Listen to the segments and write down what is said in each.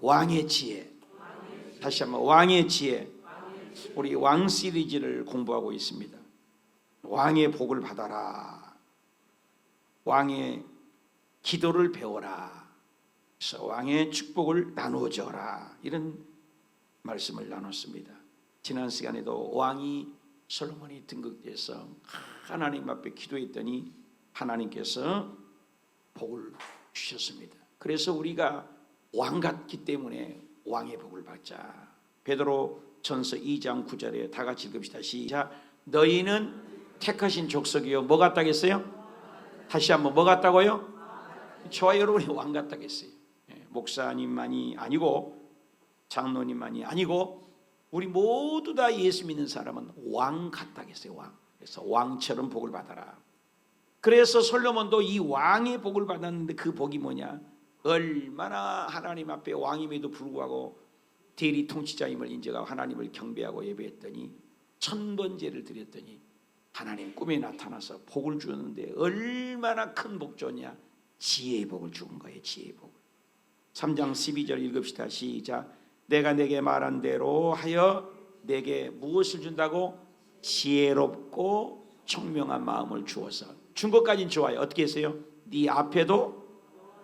왕의 지혜. 다시 한번 왕의 지혜. 우리 왕 시리즈를 공부하고 있습니다. 왕의 복을 받아라. 왕의 기도를 배워라. 그래서 왕의 축복을 나누어 줘라. 이런 말씀을 나눴습니다. 지난 시간에도 왕이 솔로몬이 등극돼서 하나님 앞에 기도했더니 하나님께서 복을 주셨습니다. 그래서 우리가 왕 같기 때문에 왕의 복을 받자. 베드로 전서 2장 9절에 다 같이 읽읍시다. 시작. 너희는 택하신 족속이요 뭐 같다겠어요? 다시 한번 뭐 같다고요? 저와 여러분이 왕 같다겠어요. 목사님만이 아니고 장로님만이 아니고 우리 모두 다 예수 믿는 사람은 왕 같다겠어요. 왕. 그래서 왕처럼 복을 받아라. 그래서 솔로몬도 이 왕의 복을 받았는데 그 복이 뭐냐? 얼마나 하나님 앞에 왕임에도 불구하고 대리 통치자임을 인정하고 하나님을 경배하고 예배했더니 천번제를 드렸더니 하나님 꿈에 나타나서 복을 주었는데 얼마나 큰 복 줬냐? 지혜의 복을 주은 거예요. 지혜의 복을. 3장 12절 읽읍시다. 시작. 내가 내게 말한 대로 하여 내게 무엇을 준다고? 지혜롭고 총명한 마음을 주어서. 준 것까지는 좋아요. 어떻게 했어요? 네 앞에도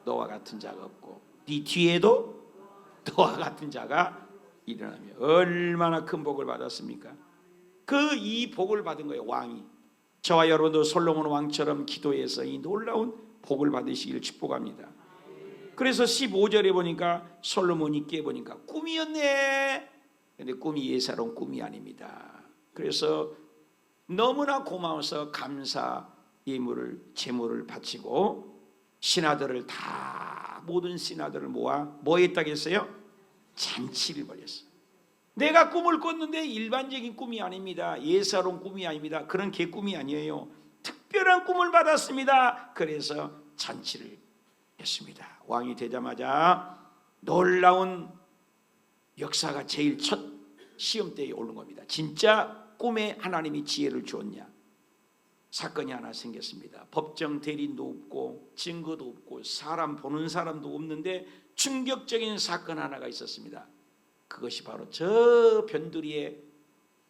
너와 같은 자가 없고 네 뒤에도 너와 같은 자가 일어나며. 얼마나 큰 복을 받았습니까? 그 이 복을 받은 거예요. 왕이. 저와 여러분도 솔로몬 왕처럼 기도해서 이 놀라운 복을 받으시기를 축복합니다. 그래서 15절에 보니까 솔로몬이 깨보니까 꿈이었네. 근데 꿈이 예사로운 꿈이 아닙니다. 그래서 너무나 고마워서 감사 예물을 제물을 바치고 신하들을 다 모든 신하들을 모아 뭐 했다겠어요? 잔치를 벌였어요. 내가 꿈을 꿨는데 일반적인 꿈이 아닙니다. 예사로운 꿈이 아닙니다. 그런 개꿈이 아니에요. 특별한 꿈을 받았습니다. 그래서 잔치를 했습니다. 왕이 되자마자 놀라운 역사가 제일 첫 시험대에 오른 겁니다. 진짜 꿈에 하나님이 지혜를 주었냐? 사건이 하나 생겼습니다. 법정 대리인도 없고 증거도 없고 사람 보는 사람도 없는데 충격적인 사건 하나가 있었습니다. 그것이 바로 저 변두리에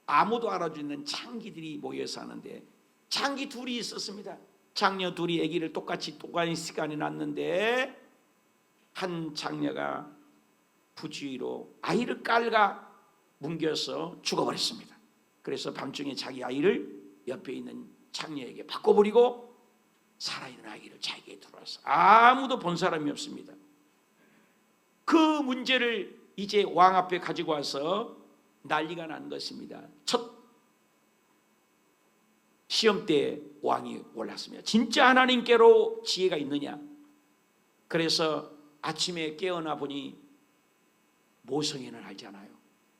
아무도 알아주는 창기들이 모여서 하는데 창기 둘이 있었습니다. 장녀 둘이 아기를 똑같이 시간이 났는데 한 장녀가 부주의로 아이를 깔가 뭉겨서 죽어버렸습니다. 그래서 밤중에 자기 아이를 옆에 있는 장녀에게 바꿔버리고 살아있는 아기를 자기에게 들어와서 아무도 본 사람이 없습니다. 그 문제를 이제 왕 앞에 가지고 와서 난리가 난 것입니다. 첫 시험 때 왕이 올랐습니다. 진짜 하나님께로 지혜가 있느냐? 그래서 아침에 깨어나 보니 모성애는 알잖아요.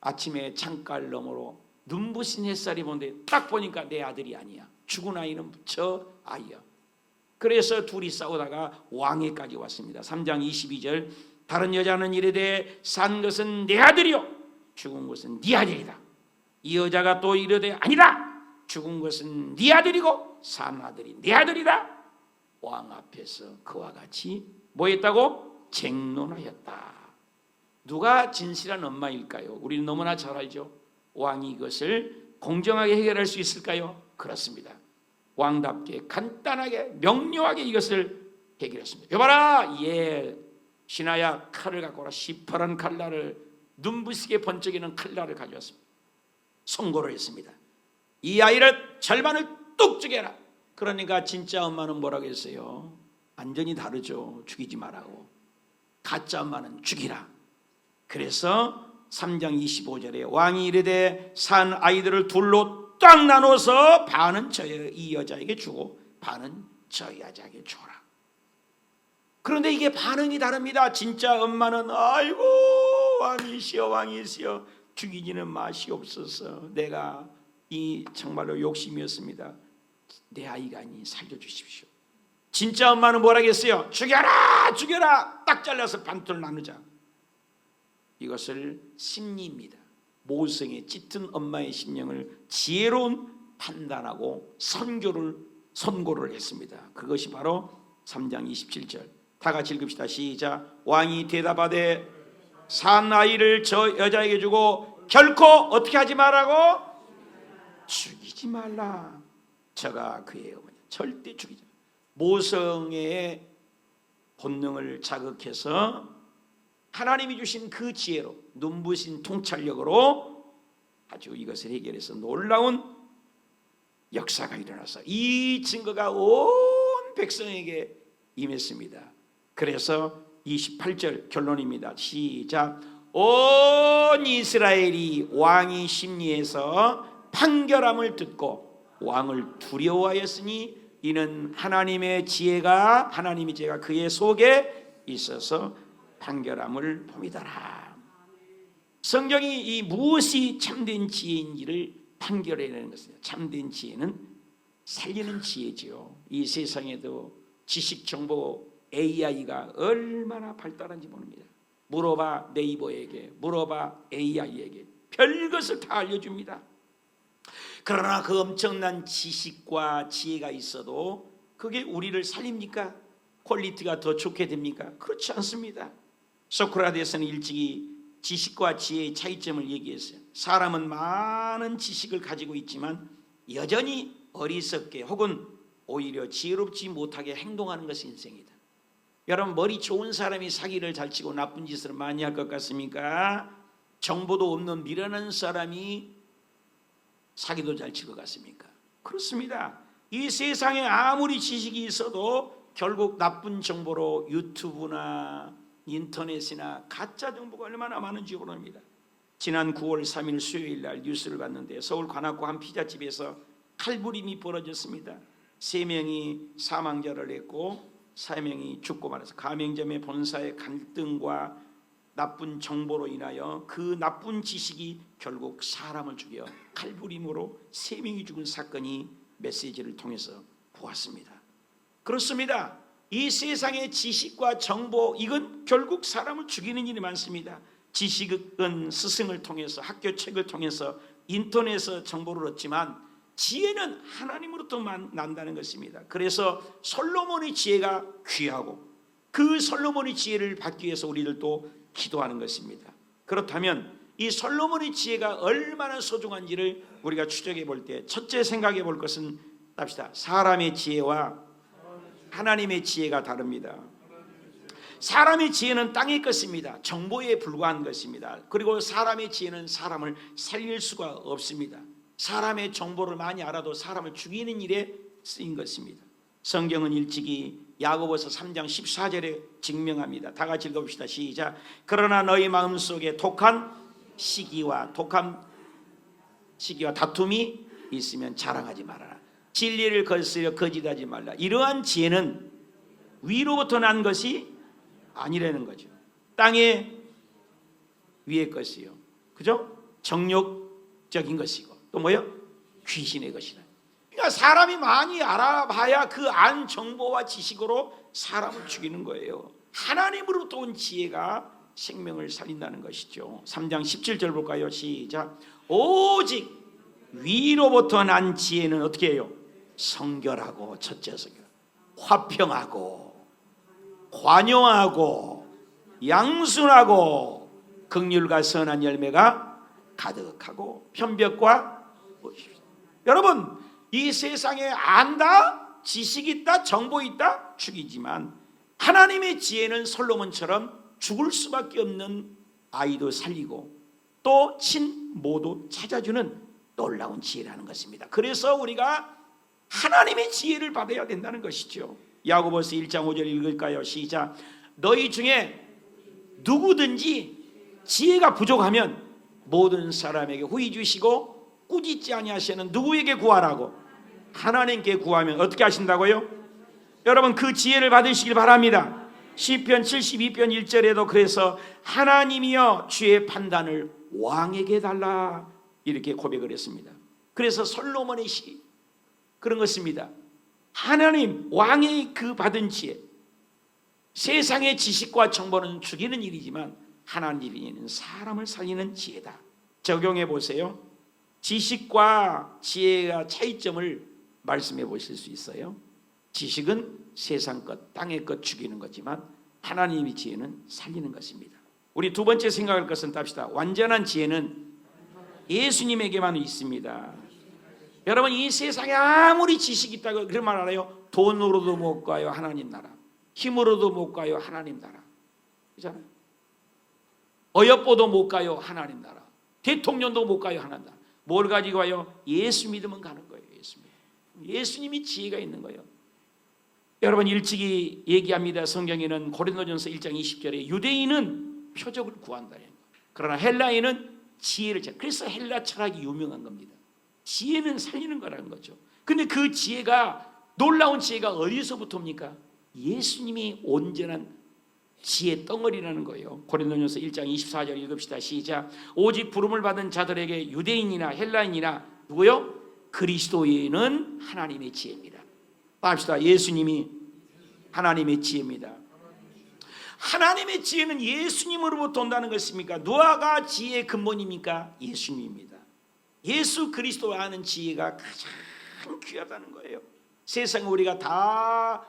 아침에 창가를 너머로 눈부신 햇살이 보는데 딱 보니까 내 아들이 아니야. 죽은 아이는 저 아이야. 그래서 둘이 싸우다가 왕에까지 왔습니다. 3장 22절. 다른 여자는 이르되 산 것은 내 아들이요 죽은 것은 네 아들이다. 이 여자가 또 이르되 아니다. 죽은 것은 네 아들이고 산 아들이 내 아들이다. 왕 앞에서 그와 같이 뭐 했다고? 쟁론하였다. 누가 진실한 엄마일까요? 우리는 너무나 잘 알죠. 왕이 이것을 공정하게 해결할 수 있을까요? 그렇습니다. 왕답게 간단하게 명료하게 이것을 해결했습니다. 여봐라, 예, 신하야 칼을 갖고 오라. 시퍼런 칼날을 눈부시게 번쩍이는 칼날을 가져왔습니다. 선고를 했습니다. 이 아이를 절반을 뚝 죽여라. 그러니까 진짜 엄마는 뭐라고 했어요? 완전히 다르죠. 죽이지 말라고. 가짜 엄마는 죽이라. 그래서 3장 25절에 왕이 이르되 산 아이들을 둘로 딱 나눠서 반은 이 여자에게 주고 반은 저 여자에게 줘라. 그런데 이게 반응이 다릅니다. 진짜 엄마는 아이고 왕이시여 왕이시여 죽이지는 마시옵소서. 내가 이 정말로 욕심이었습니다. 내 아이가 아니 살려주십시오. 진짜 엄마는 뭐라겠어요? 죽여라 죽여라. 딱 잘라서 반토를 나누자. 이것을 심리입니다. 모성의 짙은 엄마의 심령을 지혜로운 판단하고 선고를 했습니다. 그것이 바로 3장 27절. 다 같이 읽읍시다. 시작. 왕이 대답하되 산 아이를 저 여자에게 주고 결코 어떻게 하지 말라고? 죽이지 말라. 저가 그의 어머니. 절대 죽이지 말라. 모성애의 본능을 자극해서 하나님이 주신 그 지혜로, 눈부신 통찰력으로 아주 이것을 해결해서 놀라운 역사가 일어나서 이 증거가 온 백성에게 임했습니다. 그래서 28절 결론입니다. 시작. 온 이스라엘이 왕이 심리해서 판결함을 듣고 왕을 두려워하였으니 이는 하나님의 지혜가 그의 속에 있어서 판결함을 봄이더라. 성경이 이 무엇이 참된 지혜인지를 판결해내는 것입니다. 참된 지혜는 살리는 지혜지요. 이 세상에도 지식 정보 AI가 얼마나 발달한지 모릅니다. 물어봐 네이버에게, 물어봐 AI에게 별것을 다 알려줍니다. 그러나 그 엄청난 지식과 지혜가 있어도 그게 우리를 살립니까? 퀄리티가 더 좋게 됩니까? 그렇지 않습니다. 소크라테스는 일찍이 지식과 지혜의 차이점을 얘기했어요. 사람은 많은 지식을 가지고 있지만 여전히 어리석게 혹은 오히려 지혜롭지 못하게 행동하는 것이 인생이다. 여러분, 머리 좋은 사람이 사기를 잘 치고 나쁜 짓을 많이 할 것 같습니까? 정보도 없는 미련한 사람이 사기도 잘 칠 것 같습니까? 그렇습니다. 이 세상에 아무리 지식이 있어도 결국 나쁜 정보로 유튜브나 인터넷이나 가짜 정보가 얼마나 많은지 모릅니다. 지난 9월 3일 수요일 날 뉴스를 봤는데 서울 관악구 한 피자집에서 칼부림이 벌어졌습니다. 3명이 사망자를 했고 4명이 죽고 말아서 가맹점의 본사의 갈등과 나쁜 정보로 인하여 그 나쁜 지식이 결국 사람을 죽여 칼부림으로 3명이 죽은 사건이 메시지를 통해서 보았습니다. 그렇습니다. 이 세상의 지식과 정보, 이건 결국 사람을 죽이는 일이 많습니다. 지식은 스승을 통해서, 학교 책을 통해서, 인터넷에서 정보를 얻지만 지혜는 하나님으로부터 난다는 것입니다. 그래서 솔로몬의 지혜가 귀하고 그 솔로몬의 지혜를 받기 위해서 우리들도 기도하는 것입니다. 그렇다면 이 솔로몬의 지혜가 얼마나 소중한지를 우리가 추적해 볼 때 첫째 생각해 볼 것은 합시다. 사람의 지혜와 하나님의 지혜가 다릅니다. 사람의 지혜는 땅의 것입니다. 정보에 불과한 것입니다. 그리고 사람의 지혜는 사람을 살릴 수가 없습니다. 사람의 정보를 많이 알아도 사람을 죽이는 일에 쓰인 것입니다. 성경은 일찍이 야고보서 3장 14절에 증명합니다. 다 같이 읽어봅시다. 시작. 그러나 너희 마음속에 독한 시기와 다툼이 있으면 자랑하지 말아라. 진리를 거스려 거짓하지 말라. 이러한 지혜는 위로부터 난 것이 아니라는 거죠. 땅의 위의 것이요, 그죠? 정욕적인 것이고 또 뭐요? 귀신의 것이라. 그러니까 사람이 많이 알아봐야 그 안 정보와 지식으로 사람을 죽이는 거예요. 하나님으로부터 온 지혜가 생명을 살린다는 것이죠. 3장 17절 볼까요? 시작. 오직 위로부터 난 지혜는 어떻게 해요? 성결하고, 첫째 성결, 화평하고, 관용하고, 양순하고, 긍휼과 선한 열매가 가득하고, 편벽과 무엇입니다. 여러분, 이 세상에 안다, 지식 있다, 정보 있다, 죽이지만 하나님의 지혜는 솔로몬처럼 죽을 수밖에 없는 아이도 살리고 또 친모도 찾아주는 놀라운 지혜라는 것입니다. 그래서 우리가 하나님의 지혜를 받아야 된다는 것이죠. 야고보서 1장 5절 읽을까요? 시작. 너희 중에 누구든지 지혜가 부족하면 모든 사람에게 후히 주시고 꾸짖지 아니하시는 누구에게 구하라고? 하나님께 구하면 어떻게 하신다고요? 여러분, 그 지혜를 받으시길 바랍니다. 시편 72편 1절에도 그래서 하나님이여 주의 판단을 왕에게 달라 이렇게 고백을 했습니다. 그래서 솔로몬의 시 그런 것입니다. 하나님 왕의 그 받은 지혜, 세상의 지식과 정보는 죽이는 일이지만 하나님은 사람을 살리는 지혜다. 적용해 보세요. 지식과 지혜가 차이점을 말씀해 보실 수 있어요. 지식은 세상 것, 땅의 것 죽이는 거지만 하나님의 지혜는 살리는 것입니다. 우리 두 번째 생각할 것은 답시다. 완전한 지혜는 예수님에게만 있습니다. 여러분, 이 세상에 아무리 지식이 있다고 그런 말 알아요? 돈으로도 못 가요 하나님 나라, 힘으로도 못 가요 하나님 나라, 그렇잖아요. 어여뽀도 못 가요 하나님 나라, 대통령도 못 가요 하나님 나라. 뭘 가지고 와요? 예수 믿으면 가는 거예요. 예수님이 지혜가 있는 거예요. 여러분, 일찍이 얘기합니다. 성경에는 고린도전서 1장 20절에 유대인은 표적을 구한다, 그러나 헬라인은 지혜를 찾아. 그래서 헬라 철학이 유명한 겁니다. 지혜는 살리는 거라는 거죠. 근데 그 지혜가, 놀라운 지혜가 어디서부터입니까? 예수님이 온전한 지혜 덩어리라는 거예요. 고린도전서 1장 24절 읽읍시다. 시작. 오직 부름을 받은 자들에게 유대인이나 헬라인이나 누구요? 그리스도인은 하나님의 지혜입니다. 합시다. 예수님이 하나님의 지혜입니다. 하나님의 지혜는 예수님으로부터 온다는 것입니까? 누가가 지혜의 근본입니까? 예수님입니다. 예수 그리스도 아는 지혜가 가장 귀하다는 거예요. 세상에 우리가 다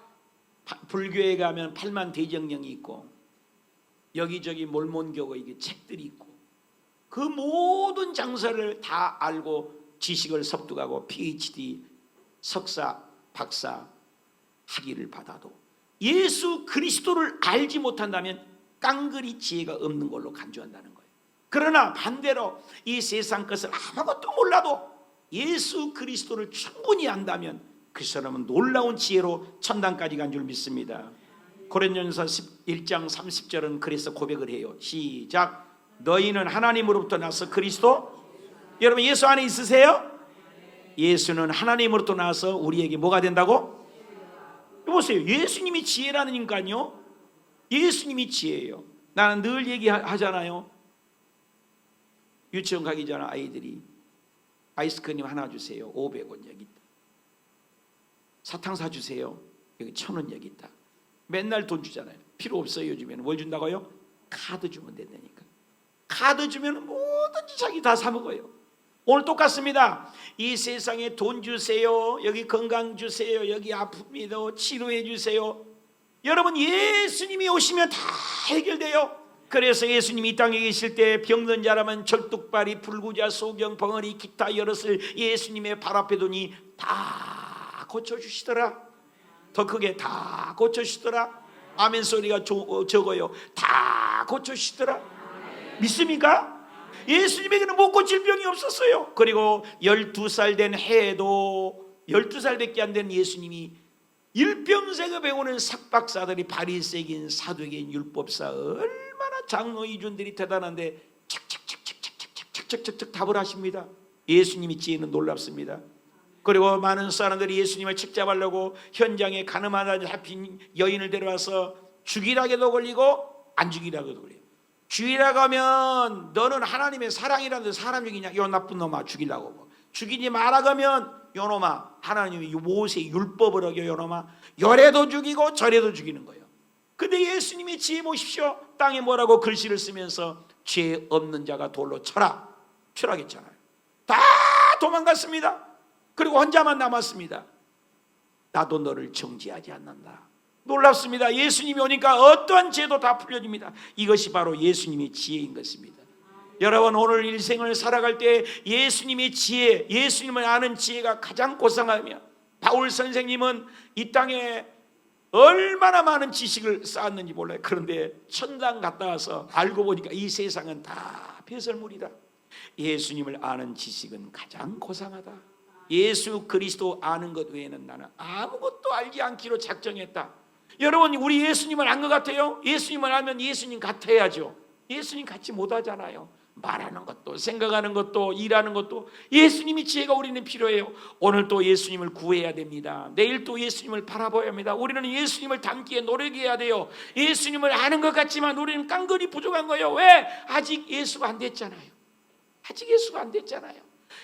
불교에 가면 8만 대정령이 있고 여기저기 몰몬교가 이게 책들이 있고 그 모든 장사를 다 알고 지식을 습득하고 PhD, 석사, 박사 학위를 받아도 예수 그리스도를 알지 못한다면 깡그리 지혜가 없는 걸로 간주한다는 거예요. 그러나 반대로 이 세상 것을 아무것도 몰라도 예수 그리스도를 충분히 안다면 그 사람은 놀라운 지혜로 천당까지 간 줄 믿습니다. 고린도전서 1장 30절은 그래서 고백을 해요. 시작. 너희는 하나님으로부터 나서 그리스도, 여러분 예수 안에 있으세요? 예수는 하나님으로부터 나서 우리에게 뭐가 된다고? 보세요. 예수님이 지혜라니까요. 예수님이 지혜예요. 나는 늘 얘기하잖아요. 유치원 가기 전에 아이들이 아이스크림 하나 주세요. 500원 여기 있다. 사탕 사주세요. 여기 1000원 여기 있다. 맨날 돈 주잖아요. 필요 없어요. 요즘에는 뭘 준다고요? 카드 주면 된다니까. 카드 주면 뭐든지 자기 다 사 먹어요. 오늘 똑같습니다. 이 세상에 돈 주세요. 여기 건강 주세요. 여기 아픕니다. 치료해 주세요. 여러분 예수님이 오시면 다 해결돼요. 그래서 예수님이 이 땅에 계실 때 병든 자라면 절뚝발이, 불구자, 소경, 벙어리, 기타 여럿을 예수님의 발 앞에 두니 다 고쳐주시더라. 더 크게 다 고쳐주시더라. 아멘 소리가 적어요. 다 고쳐주시더라. 믿습니까? 예수님에게는 못 고칠 병이 없었어요. 그리고 12살 된 해에도 12살밖에 안 된 예수님이 일평생을 배우는 석박사들이 바리새인, 사두개인, 율법사 얼마나 장로 이준들이 대단한데 착착착착착착착착착 답을 하십니다. 예수님이 지혜는 놀랍습니다. 그리고 많은 사람들이 예수님을 책잡으려고 현장에 가늠하다 잡힌 여인을 데려와서 죽이라고도 걸리고 안 죽이라고도 걸려요. 죽이라고 하면 너는 하나님의 사랑이라는데 사람 죽이냐? 요 나쁜 놈아 죽이려고. 죽이지 말라고 하면 요 놈아 하나님이 모세 율법을 어겨 요 놈아 열에도 죽이고 절에도 죽이는 거예요. 근데 예수님이 지혜 보십시오. 땅에 뭐라고 글씨를 쓰면서 죄 없는 자가 돌로 쳐라. 추락했잖아요. 다 도망갔습니다. 그리고 혼자만 남았습니다. 나도 너를 정죄하지 않는다. 놀랍습니다. 예수님이 오니까 어떠한 죄도 다 풀려집니다. 이것이 바로 예수님의 지혜인 것입니다. 여러분 오늘 일생을 살아갈 때 예수님의 지혜, 예수님을 아는 지혜가 가장 고상하며 바울 선생님은 이 땅에 얼마나 많은 지식을 쌓았는지 몰라요. 그런데 천당 갔다 와서 알고 보니까 이 세상은 다 배설물이다. 예수님을 아는 지식은 가장 고상하다. 예수 그리스도 아는 것 외에는 나는 아무것도 알지 않기로 작정했다. 여러분 우리 예수님을 안 것 같아요? 예수님을 알면 예수님 같아야죠. 예수님 같지 못하잖아요. 말하는 것도 생각하는 것도 일하는 것도 예수님이 지혜가 우리는 필요해요. 오늘 또 예수님을 구해야 됩니다. 내일 또 예수님을 바라봐야 합니다. 우리는 예수님을 닮기에 노력해야 돼요. 예수님을 아는 것 같지만 우리는 깡그리 부족한 거예요. 왜? 아직 예수가 안 됐잖아요. 아직 예수가 안 됐잖아요.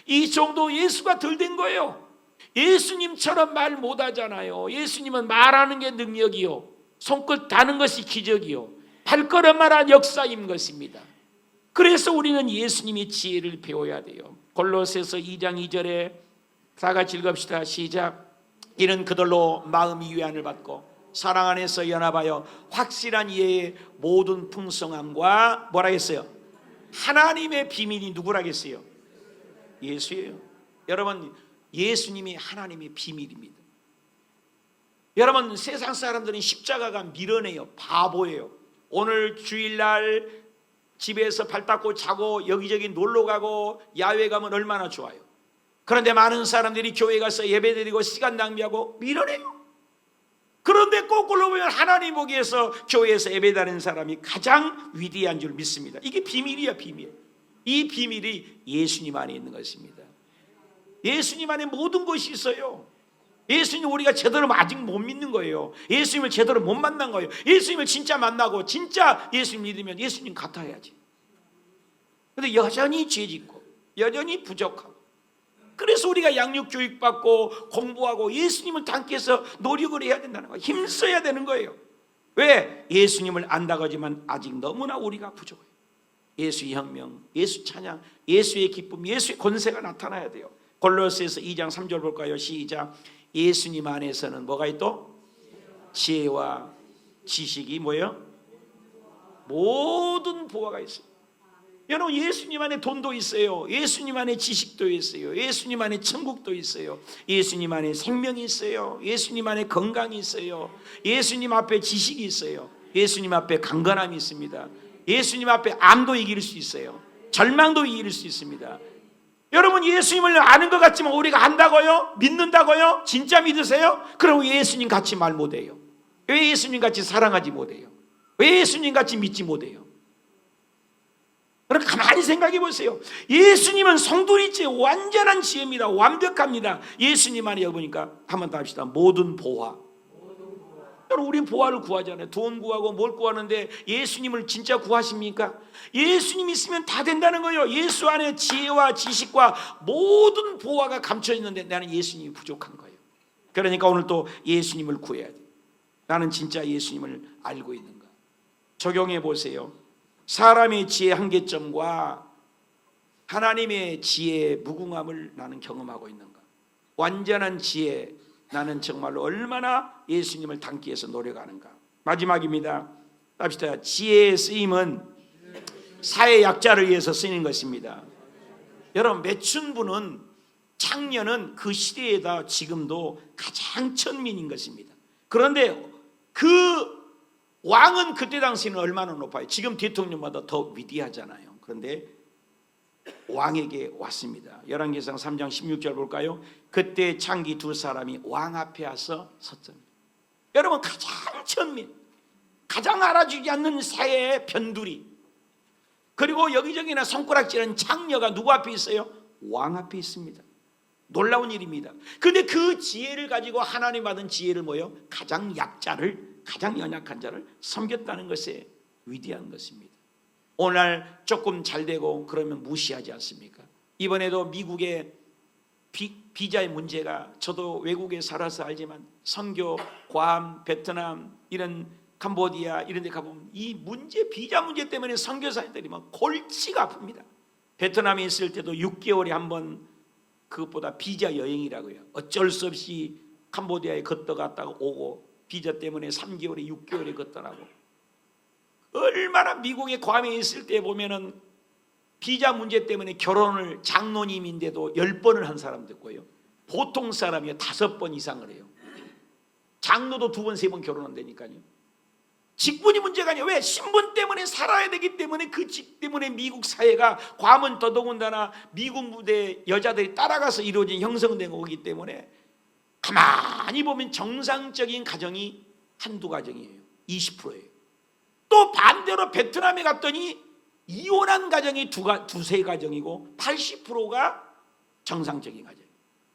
이 정도 예수가 덜 된 거예요. 예수님처럼 말 못하잖아요. 예수님은 말하는 게 능력이요, 손끝 다는 것이 기적이요, 발걸음마라 역사인 것입니다. 그래서 우리는 예수님의 지혜를 배워야 돼요. 골로새서 2장 2절에 다 같이 읽읍시다. 시작. 이는 그들로 마음이 위안을 받고 사랑 안에서 연합하여 확실한 이해의 모든 풍성함과 뭐라 했어요? 하나님의 비밀이 누구라겠어요? 예수예요. 여러분, 예수님이 하나님의 비밀입니다. 여러분, 세상 사람들은 십자가가 미련해요. 바보예요. 오늘 주일날 집에서 발 닦고 자고 여기저기 놀러 가고 야외 가면 얼마나 좋아요. 그런데 많은 사람들이 교회 가서 예배드리고 시간 낭비하고 미련해요. 그런데 거꾸로 보면 하나님 보기에서 교회에서 예배드리는 사람이 가장 위대한 줄 믿습니다. 이게 비밀이야, 비밀. 이 비밀이 예수님 안에 있는 것입니다. 예수님 안에 모든 것이 있어요. 예수님 우리가 제대로 아직 못 믿는 거예요. 예수님을 제대로 못 만난 거예요. 예수님을 진짜 만나고 진짜 예수님 믿으면 예수님 같아야지. 근데 여전히 죄짓고 여전히 부족하고, 그래서 우리가 양육 교육받고 공부하고 예수님을 닮기 위해서 노력을 해야 된다는 거예요. 힘써야 되는 거예요. 왜? 예수님을 안다고 하지만 아직 너무나 우리가 부족해요. 예수의 혁명, 예수 찬양, 예수의 기쁨, 예수의 권세가 나타나야 돼요. 골로새서 2장 3절 볼까요? 시작. 예수님 안에서는 뭐가 있도? 지혜와 지식이 뭐예요? 모든 보화가 있어요. 여러분, 예수님 안에 돈도 있어요. 예수님 안에 지식도 있어요. 예수님 안에 천국도 있어요. 예수님 안에 생명이 있어요. 예수님 안에 건강이 있어요. 예수님 앞에 지식이 있어요. 예수님 앞에 강건함이 있습니다. 예수님 앞에 암도 이길 수 있어요. 절망도 이길 수 있습니다. 여러분, 예수님을 아는 것 같지만 우리가 안다고요? 믿는다고요? 진짜 믿으세요? 그럼 예수님 같이 말 못해요? 왜 예수님 같이 사랑하지 못해요? 왜 예수님 같이 믿지 못해요? 그럼 가만히 생각해 보세요. 예수님은 성도리째 완전한 지혜입니다. 완벽합니다. 예수님 안에 여보니까 한번 더 합시다. 모든 보화. 여러분, 우린 보화를 구하잖아요. 돈 구하고 뭘 구하는데 예수님을 진짜 구하십니까? 예수님 있으면 다 된다는 거예요. 예수 안에 지혜와 지식과 모든 보화가 감춰 있는데 나는 예수님이 부족한 거예요. 그러니까 오늘 또 예수님을 구해야 돼. 나는 진짜 예수님을 알고 있는가? 적용해 보세요. 사람의 지혜 한계점과 하나님의 지혜의 무궁함을 나는 경험하고 있는가? 완전한 지혜, 나는 정말로 얼마나 예수님을 닮기 위해서 노력하는가? 마지막입니다. 합시다. 지혜의 쓰임은 사회 약자를 위해서 쓰이는 것입니다. 여러분, 매춘부는 창녀는 그 시대에다 지금도 가장 천민인 것입니다. 그런데 그 왕은 그때 당시에는 얼마나 높아요? 지금 대통령보다 더 위대하잖아요. 그런데 왕에게 왔습니다. 열왕기상 3장 16절 볼까요? 그때 창기 두 사람이 왕 앞에 와서 섰습니다. 여러분, 가장 천민, 가장 알아주지 않는 사회의 변두리, 그리고 여기저기나 손가락질하는 창녀가 누구 앞에 있어요? 왕 앞에 있습니다. 놀라운 일입니다. 그런데 그 지혜를 가지고 하나님 받은 지혜를 뭐요? 가장 약자를, 가장 연약한 자를 섬겼다는 것에 위대한 것입니다. 오늘 조금 잘 되고 그러면 무시하지 않습니까? 이번에도 미국의 비자의 문제가, 저도 외국에 살아서 알지만 선교, 괌, 베트남, 이런 캄보디아 이런 데 가보면 이 문제, 비자 문제 때문에 선교사님들이 막 골치가 아픕니다. 베트남에 있을 때도 6개월에 한 번, 그것보다 비자 여행이라고요. 어쩔 수 없이 캄보디아에 걷다갔다가 오고 비자 때문에 3개월에 6개월에 걷더라고. 얼마나 미국에 괌에 있을 때 보면은 비자 문제 때문에 결혼을, 장로님인데도 10번을 한 사람도 있고요. 보통 사람이 5번 이상을 해요. 장로도 2번, 3번 결혼한다니까요. 직분이 문제가 아니에요. 왜? 신분 때문에 살아야 되기 때문에, 그 직 때문에 미국 사회가, 괌은 더더군다나 미국 무대 여자들이 따라가서 이루어진 형성된 거기 때문에 가만히 보면 정상적인 가정이 한두 가정이에요. 20%예요. 또 반대로 베트남에 갔더니 이혼한 가정이 두세 가정이고 80%가 정상적인 가정.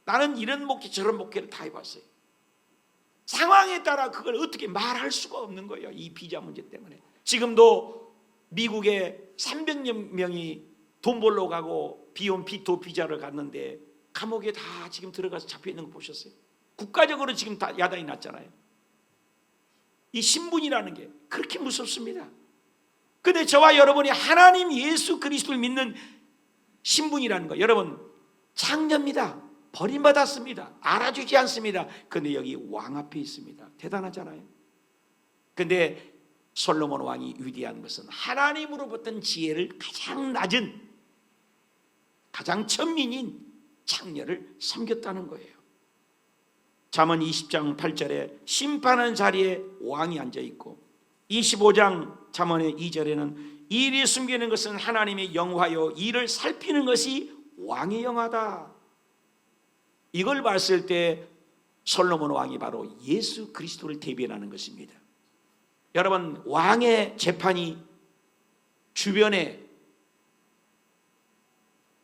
나는 이런 목회 저런 목회를 다 해봤어요. 상황에 따라 그걸 어떻게 말할 수가 없는 거예요. 이 비자 문제 때문에. 지금도 미국에 300여 명이 돈 벌러 가고 B1, B2 비자를 갔는데 감옥에 다 지금 들어가서 잡혀 있는 거 보셨어요? 국가적으로 지금 다 야단이 났잖아요. 이 신분이라는 게 그렇게 무섭습니다. 근데 저와 여러분이 하나님 예수 그리스도를 믿는 신분이라는 거, 여러분 창녀입니다. 버림받았습니다. 알아주지 않습니다. 근데 여기 왕 앞에 있습니다. 대단하잖아요. 근데 솔로몬 왕이 위대한 것은 하나님으로부터 지혜를 가장 낮은, 가장 천민인 창녀를 섬겼다는 거예요. 잠언 20장 8절에 심판하는 자리에 왕이 앉아있고, 25장 잠언의 2절에는 일이 숨기는 것은 하나님의 영화요 일을 살피는 것이 왕의 영화다. 이걸 봤을 때 솔로몬 왕이 바로 예수 그리스도를 대변하는 것입니다. 여러분, 왕의 재판이 주변에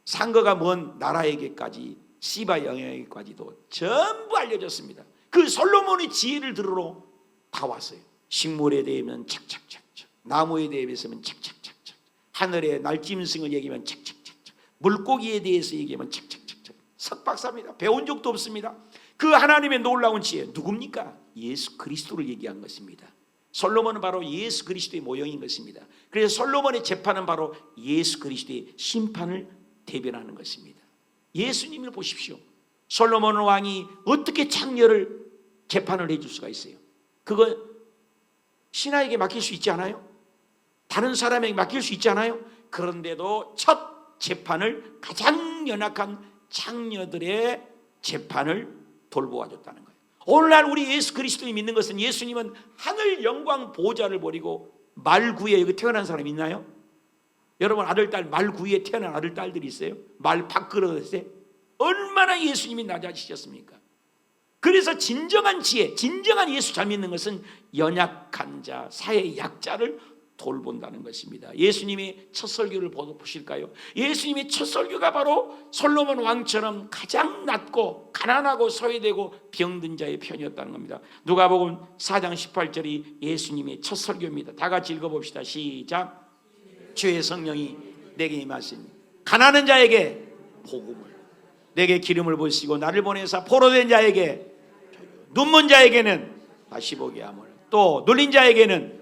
상거가 먼 나라에게까지, 시바 영향에게까지도 전부 알려졌습니다. 그 솔로몬의 지혜를 들으러 다 왔어요. 식물에 대하면 착착착착, 나무에 대해서는 착착착착, 하늘의 날짐승을 얘기하면 착착착착, 물고기에 대해서 얘기하면 착착착착. 석박사입니다. 배운 적도 없습니다. 그 하나님의 놀라운 지혜 누굽니까? 예수 그리스도를 얘기한 것입니다. 솔로몬은 바로 예수 그리스도의 모형인 것입니다. 그래서 솔로몬의 재판은 바로 예수 그리스도의 심판을 대변하는 것입니다. 예수님을 보십시오. 솔로몬 왕이 어떻게 창녀를 재판을 해줄 수가 있어요? 그거 신하에게 맡길 수 있지 않아요? 다른 사람에게 맡길 수 있지 않아요? 그런데도 첫 재판을 가장 연약한 창녀들의 재판을 돌보아줬다는 거예요. 오늘날 우리 예수 그리스도를 믿는 것은, 예수님은 하늘 영광 보좌를 버리고 말구에 여기 태어난 사람 있나요? 여러분, 아들, 딸, 말구에 태어난 아들, 딸들이 있어요? 말 밥그릇에? 얼마나 예수님이 낮아지셨습니까? 그래서 진정한 지혜, 진정한 예수 잘 믿는 것은 연약한 자, 사회 약자를 돌본다는 것입니다. 예수님의 첫 설교를 보실까요? 예수님의 첫 설교가 바로 솔로몬 왕처럼 가장 낮고 가난하고 소외되고 병든 자의 편이었다는 겁니다. 누가복음 4장 18절이 예수님의 첫 설교입니다. 다 같이 읽어봅시다. 시작. 주의 성령이 내게 임하시니 가난한 자에게 복음을, 내게 기름을 부으시고 나를 보내사 포로된 자에게, 눈먼 자에게는 다시 보게 함을, 또 눌린 자에게는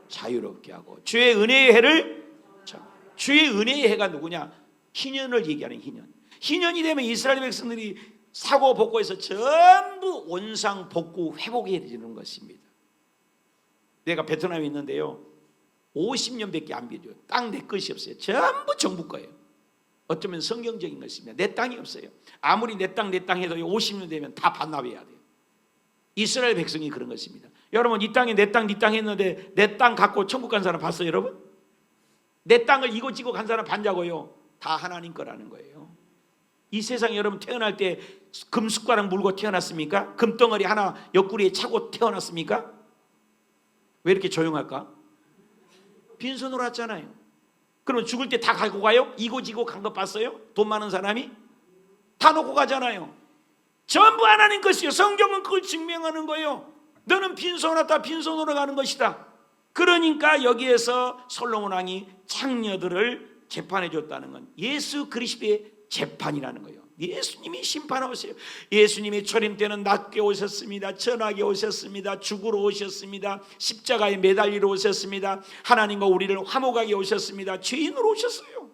자유롭게 하고 주의 은혜의 해를, 주의 은혜의 해가 누구냐? 희년을 얘기하는 희년. 희년이 되면 이스라엘 백성들이 사고 복구해서 전부 원상 복구 회복해야 되는 것입니다. 내가 베트남에 있는데요, 50년밖에 안 비워요. 땅 내 것이 없어요. 전부 정부 거예요. 어쩌면 성경적인 것입니다. 내 땅이 없어요. 아무리 내 땅 해도 50년 되면 다 반납해야 돼요. 이스라엘 백성이 그런 것입니다. 여러분, 이 땅에 내 땅, 네 땅 했는데 내 땅 갖고 천국 간 사람 봤어요, 여러분? 내 땅을 이고지고 간 사람 봤냐고요? 다 하나님 거라는 거예요. 이 세상에 여러분 태어날 때 금숟가락 물고 태어났습니까? 금덩어리 하나 옆구리에 차고 태어났습니까? 왜 이렇게 조용할까? 빈손으로 왔잖아요. 그러면 죽을 때 다 갖고 가요? 이고지고 간 거 봤어요? 돈 많은 사람이? 다 놓고 가잖아요. 전부 하나님 것이요. 성경은 그걸 증명하는 거예요. 너는 빈손으로 왔다, 빈손으로 가는 것이다. 그러니까 여기에서 솔로몬 왕이 창녀들을 재판해 줬다는 건 예수 그리스도의 재판이라는 거예요. 예수님이 심판하세요. 예수님이 초림 때는 낮게 오셨습니다. 천하게 오셨습니다. 죽으러 오셨습니다. 십자가에 매달리러 오셨습니다. 하나님과 우리를 화목하게 오셨습니다. 죄인으로 오셨어요.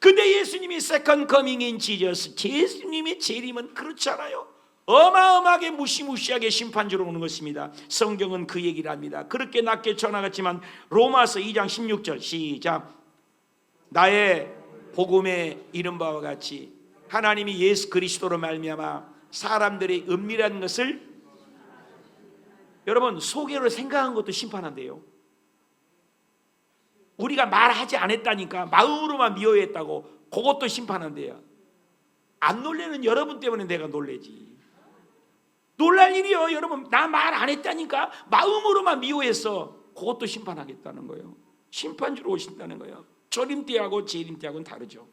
근데 예수님이 세컨 커밍인 지저스, 예수님의 재림은 그렇지 않아요. 어마어마하게 무시무시하게 심판주로 오는 것입니다. 성경은 그 얘기를 합니다. 그렇게 낮게 전하겠지만 로마서 2장 16절 시작. 나의 복음에 이른 바와 같이 하나님이 예수 그리스도로 말미암아 사람들의 은밀한 것을, 여러분 속으로 생각한 것도 심판한대요. 우리가 말하지 않았다니까, 마음으로만 미워했다고, 그것도 심판한대요. 안 놀래는 여러분 때문에 내가 놀래지. 놀랄 일이요. 여러분, 나 말 안 했다니까, 마음으로만 미워했어. 그것도 심판하겠다는 거예요. 심판주로 오신다는 거예요. 초림 때하고 재림 때하고는 다르죠.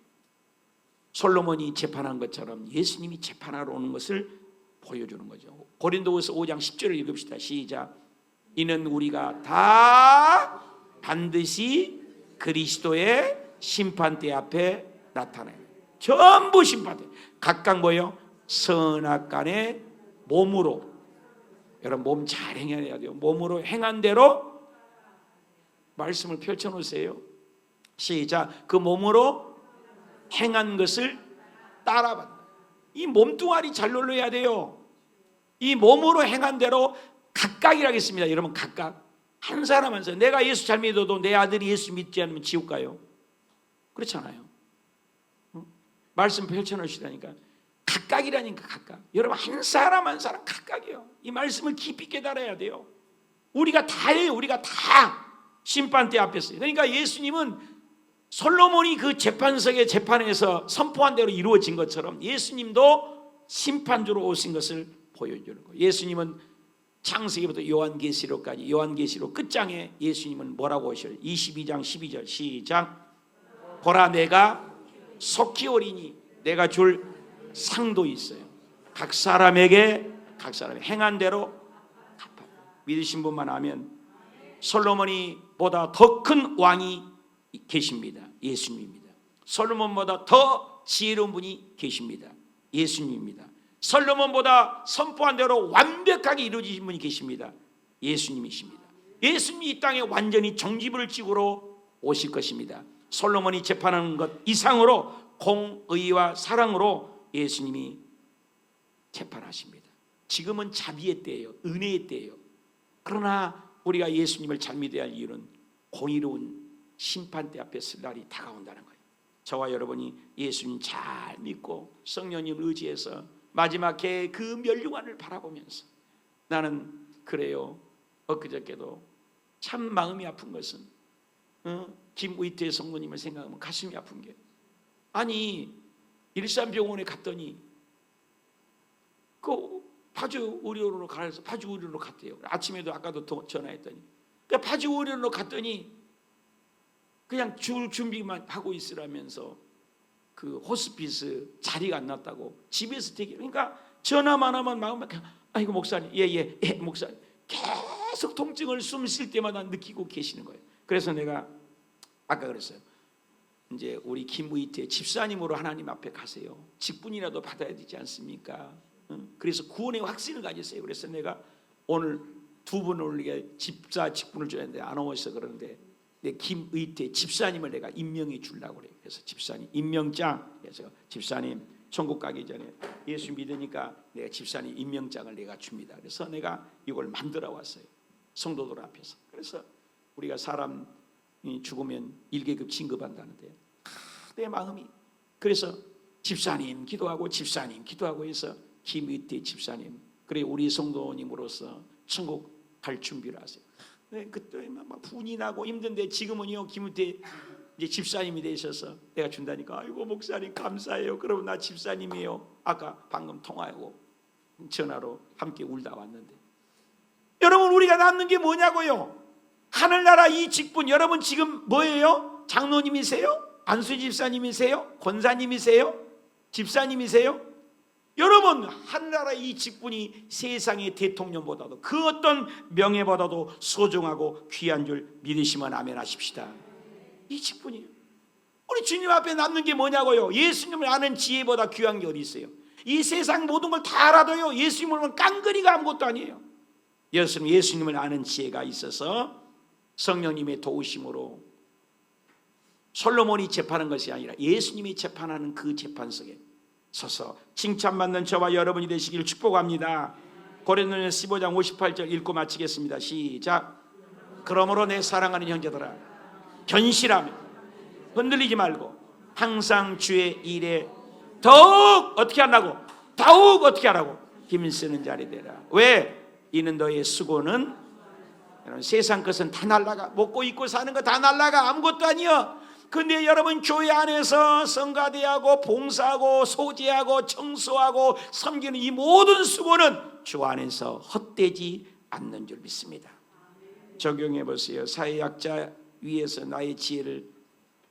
솔로몬이 재판한 것처럼 예수님이 재판하러 오는 것을 보여주는 거죠. 고린도후서 5장 10절을 읽읍시다. 시작. 이는 우리가 다 반드시 그리스도의 심판대 앞에 나타나요. 전부 심판대. 각각 뭐예요? 선악간의 몸으로, 여러분 몸 잘 행해야 돼요. 몸으로 행한 대로 말씀을 펼쳐놓으세요. 시작. 그 몸으로 행한 것을 따라받는다. 이 몸뚱아리 잘 놀러야 돼요. 이 몸으로 행한 대로 각각이라고 했습니다. 여러분 각각. 한 사람 한 사람. 내가 예수 잘 믿어도 내 아들이 예수 믿지 않으면 지옥 가요? 그렇잖아요. 말씀 펼쳐놓으시다니까. 각각이라니까, 각각. 여러분, 한 사람 한 사람 각각이요. 이 말씀을 깊이 깨달아야 돼요. 우리가 다예요. 우리가 다 심판대 앞에 있어요. 그러니까 예수님은 솔로몬이 그 재판석의 재판에서 선포한 대로 이루어진 것처럼 예수님도 심판주로 오신 것을 보여주는 거예요. 예수님은 창세기부터 요한계시록까지, 요한계시록 끝장에 예수님은 뭐라고 하셔요? 22장 12절 시작. 보라, 내가 속히 오리니 내가 줄 상도 있어요. 각 사람에게 각 사람이 행한 대로 갚아요. 믿으신 분만 하면 솔로몬이 보다 더 큰 왕이 계십니다. 예수님입니다. 솔로몬보다 더 지혜로운 분이 계십니다. 예수님입니다. 솔로몬보다 선포한 대로 완벽하게 이루어진 분이 계십니다. 예수님이십니다. 예수님이 이 땅에 완전히 정지불을 찍으러 오실 것입니다. 솔로몬이 재판하는 것 이상으로 공의와 사랑으로 예수님이 재판하십니다. 지금은 자비의 때예요. 은혜의 때예요. 그러나 우리가 예수님을 잘 믿어야 할 이유는 공의로운 심판대 앞에 설 날이 다가온다는 거예요. 저와 여러분이 예수님 잘 믿고 성령님을 의지해서 마지막 그 멸류관을 바라보면서 나는 그래요. 엊그저께도 참 마음이 아픈 것은 김의태 성모님을 생각하면 가슴이 아픈 게, 아니 일산병원에 갔더니 그 파주 의료원으로 가서 파주 의료원으로 갔대요. 아침에도 아까도 전화했더니 파주 의료원으로 갔더니 그냥 줄 준비만 하고 있으라면서 그 호스피스 자리가 안 났다고 집에서 대기. 그러니까 전화만 하면 마음만 아이고 목사님, 예 목사님, 계속 통증을 숨 쉴 때마다 느끼고 계시는 거예요. 그래서 내가 아까 그랬어요. 이제 우리 김의태 집사님으로 하나님 앞에 가세요. 직분이라도 받아야 되지 않습니까? 그래서 구원의 확신을 가지세요. 그래서 내가 오늘 두 분을 우리가 집사 직분을 줘야 되는데 안 오셔서 그러는데 내 김의태 집사님을 내가 임명해 주려고 그래요. 그래서 집사님 임명장, 그래서 집사님 천국 가기 전에 예수 믿으니까 내가 집사님 임명장을 내가 줍니다. 그래서 내가 이걸 만들어 왔어요. 성도들 앞에서. 그래서 우리가 사람이 죽으면 1계급 진급한다는데 내 마음이, 그래서 집사님 기도하고 집사님 기도하고 해서 김의태 집사님, 그래 우리 성도님으로서 천국 갈 준비를 하세요. 네, 그때 막 분이 나고 힘든데 지금은요 김의태 이제 집사님이 되셔서 내가 준다니까 아이고 목사님 감사해요. 그러면 나 집사님이에요. 아까 방금 통화하고 전화로 함께 울다 왔는데, 여러분 우리가 남는 게 뭐냐고요? 하늘나라 이 직분. 여러분 지금 뭐예요? 장로님이세요? 안수 집사님이세요? 권사님이세요? 집사님이세요? 여러분 하늘나라 이 직분이 세상의 대통령보다도 그 어떤 명예보다도 소중하고 귀한 줄 믿으시면 아멘 하십시다. 이 직분이에요. 우리 주님 앞에 남는 게 뭐냐고요? 예수님을 아는 지혜보다 귀한 게 어디 있어요? 이 세상 모든 걸 다 알아도요 예수님을 보면 깡그리가 아무것도 아니에요. 예수님을 아는 지혜가 있어서 성령님의 도우심으로 솔로몬이 재판한 것이 아니라 예수님이 재판하는 그 재판석에 서서 칭찬받는 저와 여러분이 되시기를 축복합니다. 고린도전서 15장 58절 읽고 마치겠습니다. 시작. 그러므로 내 사랑하는 형제들아 견실하며 흔들리지 말고 항상 주의 일에 더욱 어떻게 하라고? 더욱 어떻게 하라고? 힘쓰는 자리 되라. 왜? 이는 너의 수고는, 세상 것은 다 날라가. 먹고 입고 사는 거 다 날라가. 아무것도 아니야. 근데 여러분 교회 안에서 성가대하고 봉사하고 소재하고 청소하고 섬기는 이 모든 수고는 주 안에서 헛되지 않는 줄 믿습니다. 적용해 보세요. 사회약자 위에서 나의 지혜를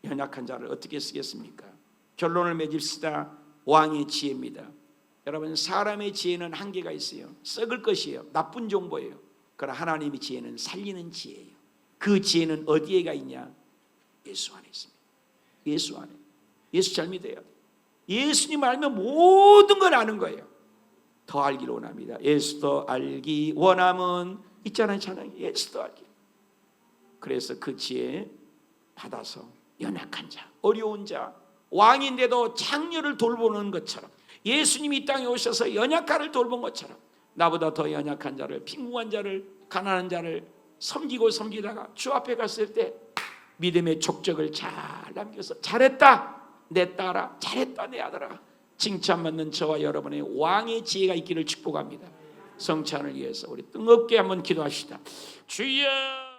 연약한 자를 어떻게 쓰겠습니까? 결론을 맺읍시다. 왕의 지혜입니다. 여러분 사람의 지혜는 한계가 있어요. 썩을 것이에요. 나쁜 정보예요. 그러나 하나님의 지혜는 살리는 지혜예요. 그 지혜는 어디에가 있냐? 예수 안에 있습니다. 예수 안에. 예수 잘 믿어요. 예수님 알면 모든 걸 아는 거예요. 더 알기를 원합니다. 예수 더 알기 원함은 있잖아요. 찬양이 예수 더 알기. 그래서 그 지혜 받아서 연약한 자, 어려운 자, 왕인데도 장녀를 돌보는 것처럼 예수님이 이 땅에 오셔서 연약한을 돌본 것처럼 나보다 더 연약한 자를, 빈궁한 자를, 가난한 자를 섬기다가 주 앞에 갔을 때 믿음의 족적을 잘 남겨서 잘했다 내 딸아, 잘했다 내 아들아, 칭찬받는 저와 여러분의 왕의 지혜가 있기를 축복합니다. 성찬을 위해서 우리 뜨겁게 한번 기도합시다. 주여.